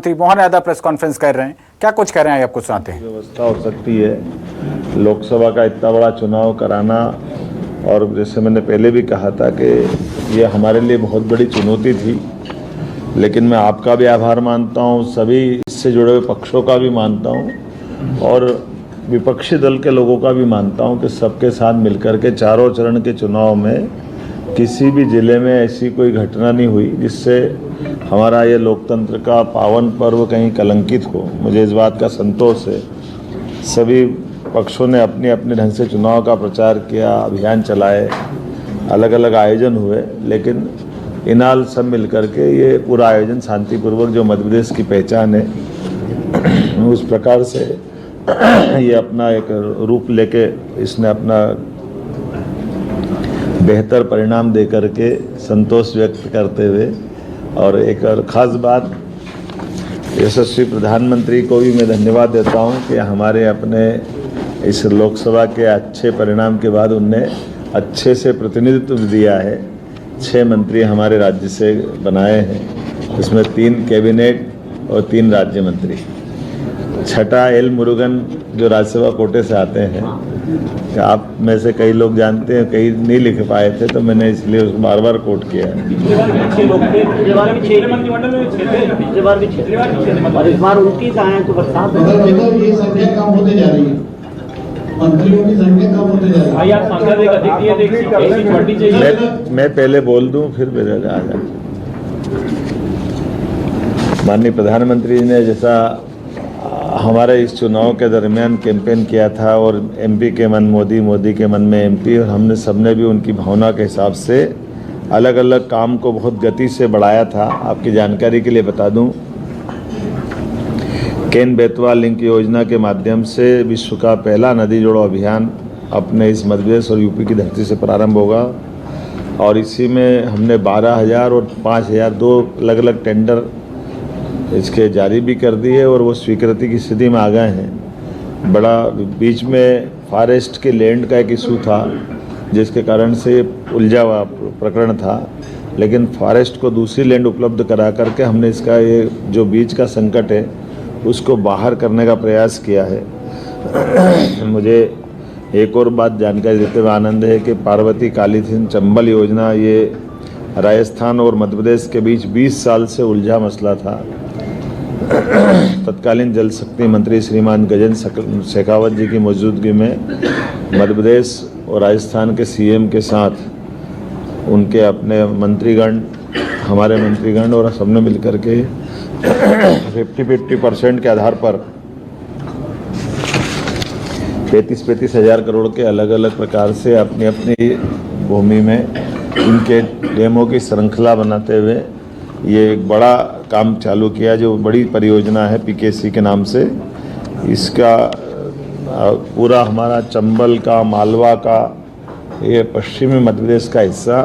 मंत्री Mohan Yadav press conference कर रहे हैं, क्या कुछ कह रहे हैं, आपको सुनाते हैं। व्यवस्था हो सकती है लोकसभा का इतना बड़ा चुनाव कराना, और जैसे मैंने पहले भी कहा था कि ये हमारे लिए बहुत बड़ी चुनौती थी, लेकिन मैं आपका भी आभार मानता हूँ, सभी इससे जुड़े हुए पक्षों का भी मानता हूँ और विपक्षी दल के लोगों का भी मानता हूँ कि सबके साथ मिलकर के चारों चरण के चुनाव में किसी भी जिले में ऐसी कोई घटना नहीं हुई जिससे हमारा ये लोकतंत्र का पावन पर्व कहीं कलंकित हो। मुझे इस बात का संतोष है। सभी पक्षों ने अपने अपने ढंग से चुनाव का प्रचार किया, अभियान चलाए, अलग अलग आयोजन हुए, लेकिन इनाल सब मिलकर के ये पूरा आयोजन शांतिपूर्वक, जो मध्य प्रदेश की पहचान है, उस प्रकार से ये अपना एक रूप लेके इसने अपना बेहतर परिणाम दे करके संतोष व्यक्त करते हुए, और एक और ख़ास बात, यशस्वी प्रधानमंत्री को भी मैं धन्यवाद देता हूं कि हमारे अपने इस लोकसभा के अच्छे परिणाम के बाद उनने अच्छे से प्रतिनिधित्व दिया है। 6 मंत्री हमारे राज्य से बनाए हैं, इसमें 3 कैबिनेट और 3 राज्य मंत्री। छठा एल मुरुगन जो राज्यसभा कोटे से आते हैं, आप में से कई लोग जानते हैं, कई नहीं लिख पाए थे, तो मैंने इसलिए उसको बार बार कोट किया है। मैं पहले बोल दूं फिर मेरे आ जाए। माननीय प्रधानमंत्री ने जैसा हमारे इस चुनाव के दरमियान कैंपेन किया था, और एमपी के मन मोदी, मोदी के मन में एमपी, और हमने सबने भी उनकी भावना के हिसाब से अलग अलग काम को बहुत गति से बढ़ाया था। आपकी जानकारी के लिए बता दूं, केन बेतवा लिंक योजना के माध्यम से विश्व का पहला नदी जोड़ो अभियान अपने इस मध्य प्रदेश और यूपी की धरती से प्रारंभ होगा, और इसी में हमने 12,000 और 5,000 2 अलग अलग टेंडर इसके जारी भी कर दिए, और वो स्वीकृति की स्थिति में आ गए हैं। बड़ा बीच में फॉरेस्ट के लैंड का एक इशू था, जिसके कारण से उलझा हुआ प्रकरण था, लेकिन फॉरेस्ट को दूसरी लैंड उपलब्ध करा करके हमने इसका ये जो बीच का संकट है उसको बाहर करने का प्रयास किया है। मुझे एक और बात जानकारी देते हुए आनंद है कि पार्वती कालीसिंध चंबल योजना, ये राजस्थान और मध्य प्रदेश के बीच 20 साल से उलझा मसला था। तत्कालीन जल शक्ति मंत्री श्रीमान गजेंद्र शेखावत जी की मौजूदगी में मध्य प्रदेश और राजस्थान के सीएम के साथ उनके अपने मंत्रीगण, हमारे मंत्रीगण और सबने मिलकर के 50-50% के आधार पर 35-35 हज़ार करोड़ के अलग अलग प्रकार से अपनी अपनी भूमि में इनके डैमों की श्रृंखला बनाते हुए ये एक बड़ा काम चालू किया, जो बड़ी परियोजना है पीकेसी के नाम से। इसका पूरा हमारा चंबल का, मालवा का, ये पश्चिमी मध्य प्रदेश का हिस्सा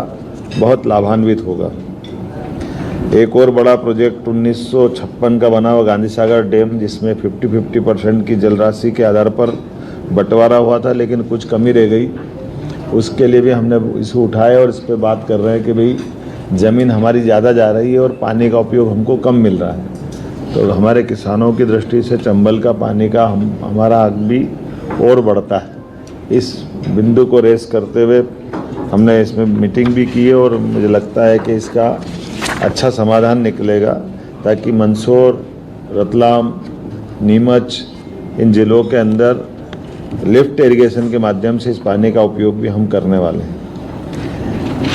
बहुत लाभान्वित होगा। एक और बड़ा प्रोजेक्ट 1956 का बना हुआ गांधी सागर डैम, जिसमें 50-50% की जल राशि के आधार पर बंटवारा हुआ था, लेकिन कुछ कमी रह गई। उसके लिए भी हमने इसे उठाया और इस पर बात कर रहे हैं कि भाई ज़मीन हमारी ज़्यादा जा रही है और पानी का उपयोग हमको कम मिल रहा है, तो हमारे किसानों की दृष्टि से चंबल का पानी का हमारा हक भी और बढ़ता है। इस बिंदु को रेस करते हुए हमने इसमें मीटिंग भी की है, और मुझे लगता है कि इसका अच्छा समाधान निकलेगा, ताकि मंदसौर, रतलाम, नीमच, इन जिलों के अंदर लिफ्ट इरिगेशन के माध्यम से इस पानी का उपयोग भी हम करने वाले हैं।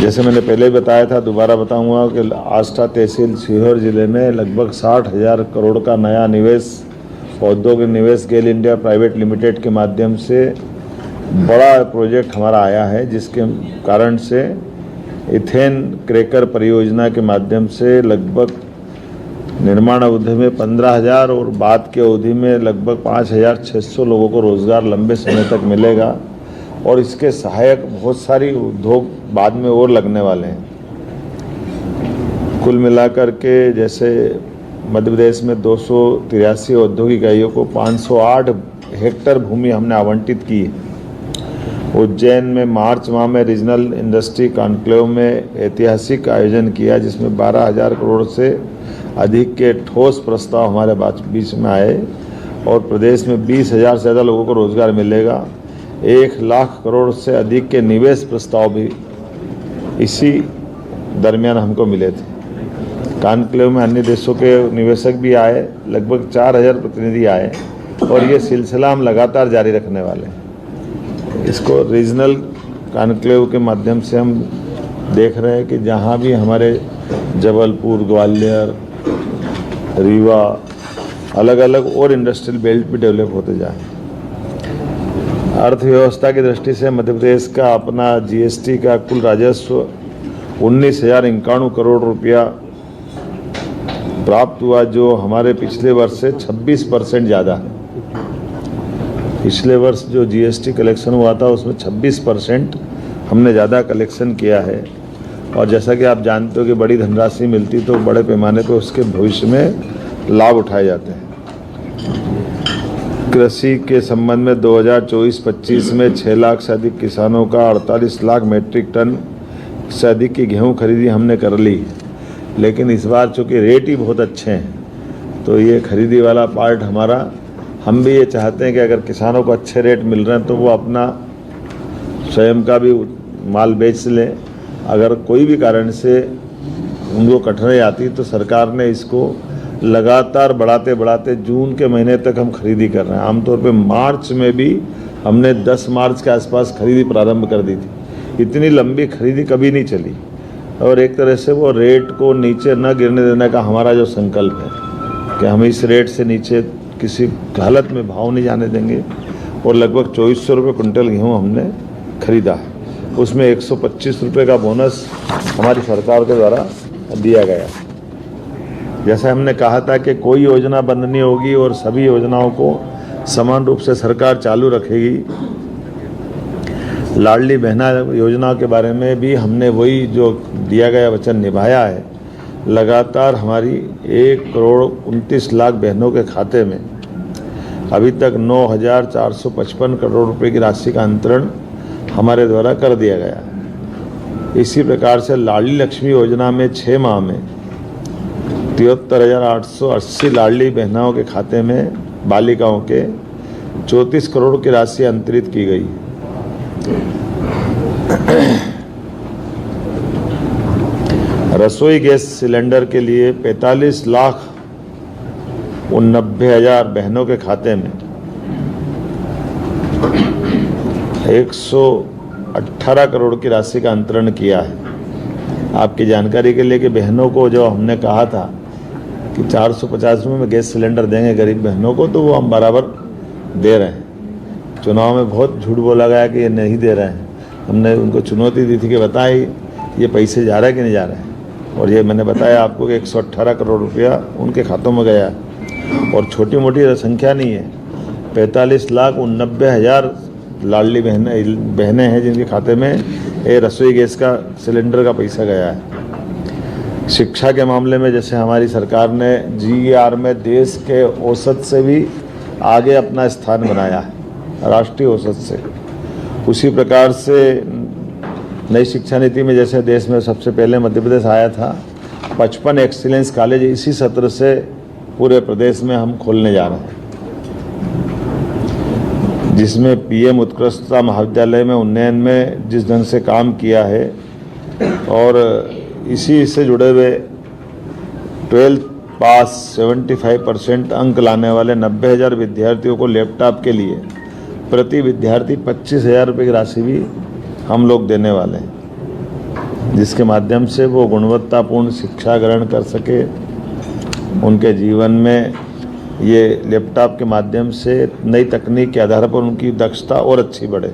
जैसे मैंने पहले बताया था, दोबारा बताऊंगा कि आष्टा तहसील सीहोर जिले में लगभग 60,000 करोड़ का नया निवेश, औद्योगिक निवेश गेल इंडिया प्राइवेट लिमिटेड के माध्यम से बड़ा प्रोजेक्ट हमारा आया है, जिसके कारण से इथेन क्रैकर परियोजना के माध्यम से लगभग निर्माण अवधि में 15,000 और बाद की अवधि में लगभग 5,600 लोगों को रोजगार लंबे समय तक मिलेगा, और इसके सहायक बहुत सारी उद्योग बाद में और लगने वाले हैं। कुल मिलाकर के जैसे मध्य प्रदेश में 283 औद्योगिक इकाइयों को 508 हेक्टेयर भूमि हमने आवंटित की है। उज्जैन में मार्च माह में रीजनल इंडस्ट्री कॉन्क्लेव में ऐतिहासिक आयोजन किया, जिसमें 12,000 करोड़ से अधिक के ठोस प्रस्ताव हमारे बीच में आए और प्रदेश में 20,000 से ज़्यादा लोगों को रोजगार मिलेगा। 1 लाख करोड़ से अधिक के निवेश प्रस्ताव भी इसी दरमियान हमको मिले थे। कॉन्क्लेव में अन्य देशों के निवेशक भी आए, लगभग 4,000 प्रतिनिधि आए और ये सिलसिला हम लगातार जारी रखने वाले हैं। इसको रीजनल कॉन्क्लेव के माध्यम से हम देख रहे हैं कि जहाँ भी हमारे जबलपुर, ग्वालियर, रीवा, अलग अलग और इंडस्ट्रियल बेल्ट भी डेवलप होते जाएं। अर्थव्यवस्था की दृष्टि से मध्य प्रदेश का अपना जीएसटी का कुल राजस्व 19,051 करोड़ रुपया प्राप्त हुआ, जो हमारे पिछले वर्ष से 26% ज़्यादा है। पिछले वर्ष जो जीएसटी कलेक्शन हुआ था उसमें 26% हमने ज़्यादा कलेक्शन किया है। और जैसा कि आप जानते हो कि बड़ी धनराशि मिलती तो बड़े पैमाने पर उसके भविष्य में लाभ उठाए जाते हैं। कृषि के संबंध में 2024-25 में 6 लाख से अधिक किसानों का 48 लाख मीट्रिक टन से अधिक की गेहूँ खरीदी हमने कर ली। लेकिन इस बार चूँकि रेट ही बहुत अच्छे हैं तो ये खरीदी वाला पार्ट हमारा, हम भी ये चाहते हैं कि अगर किसानों को अच्छे रेट मिल रहे हैं तो वो अपना स्वयं का भी माल बेच लें। अगर कोई भी कारण से उनको कठिनाई आती तो सरकार ने इसको लगातार बढ़ाते जून के महीने तक हम खरीदी कर रहे हैं। आमतौर पे मार्च में भी हमने 10 मार्च के आसपास खरीदी प्रारंभ कर दी थी। इतनी लंबी खरीदी कभी नहीं चली और एक तरह से वो रेट को नीचे न गिरने देने का हमारा जो संकल्प है कि हम इस रेट से नीचे किसी हालत में भाव नहीं जाने देंगे। और लगभग 2400 रुपये कुंटल गेहूँ हमने खरीदा है, उसमें 125 रुपये का बोनस हमारी सरकार के द्वारा दिया गया। जैसे हमने कहा था कि कोई योजना बंद नहीं होगी और सभी योजनाओं को समान रूप से सरकार चालू रखेगी। लाडली बहना योजना के बारे में भी हमने वही जो दिया गया वचन निभाया है। लगातार हमारी 1,29,00,000 बहनों के खाते में अभी तक 9,455 करोड़ रुपए की राशि का अंतरण हमारे द्वारा कर दिया गया। इसी प्रकार से लाडली लक्ष्मी योजना में 6 माह में 73,880 लाडली बहनाओं के खाते में बालिकाओं के 34 करोड़ की राशि अंतरित की गई। रसोई गैस सिलेंडर के लिए 45,90,000 बहनों के खाते में 118 करोड़ की राशि का अंतरण किया है। आपकी जानकारी के लिए कि बहनों को जो हमने कहा था कि 450 रुपये में गैस सिलेंडर देंगे गरीब बहनों को, तो वो हम बराबर दे रहे हैं। चुनाव में बहुत झूठ बोला गया कि ये नहीं दे रहे हैं। हमने उनको चुनौती दी थी कि बताइए ये पैसे जा रहे हैं कि नहीं जा रहे हैं, और ये मैंने बताया आपको कि 118 करोड़ रुपया उनके खातों में गया। और छोटी मोटी संख्या नहीं है, 45,90,000 लाडली बहनें हैं जिनके खाते में ये रसोई गैस का सिलेंडर का पैसा गया है। शिक्षा के मामले में जैसे हमारी सरकार ने GER में देश के औसत से भी आगे अपना स्थान बनाया है, राष्ट्रीय औसत से। उसी प्रकार से नई शिक्षा नीति में जैसे देश में सबसे पहले मध्य प्रदेश आया था, 55 एक्सीलेंस कॉलेज इसी सत्र से पूरे प्रदेश में हम खोलने जा रहे हैं, जिसमें PM उत्कृष्टता महाविद्यालय में उन्नयन में जिस ढंग से काम किया है और इसी से जुड़े हुए 12th पास 75% अंक लाने वाले 90,000 विद्यार्थियों को लैपटॉप के लिए प्रति विद्यार्थी 25,000 रुपये की राशि भी हम लोग देने वाले हैं, जिसके माध्यम से वो गुणवत्तापूर्ण शिक्षा ग्रहण कर सके। उनके जीवन में ये लैपटॉप के माध्यम से नई तकनीक के आधार पर उनकी दक्षता और अच्छी बढ़े।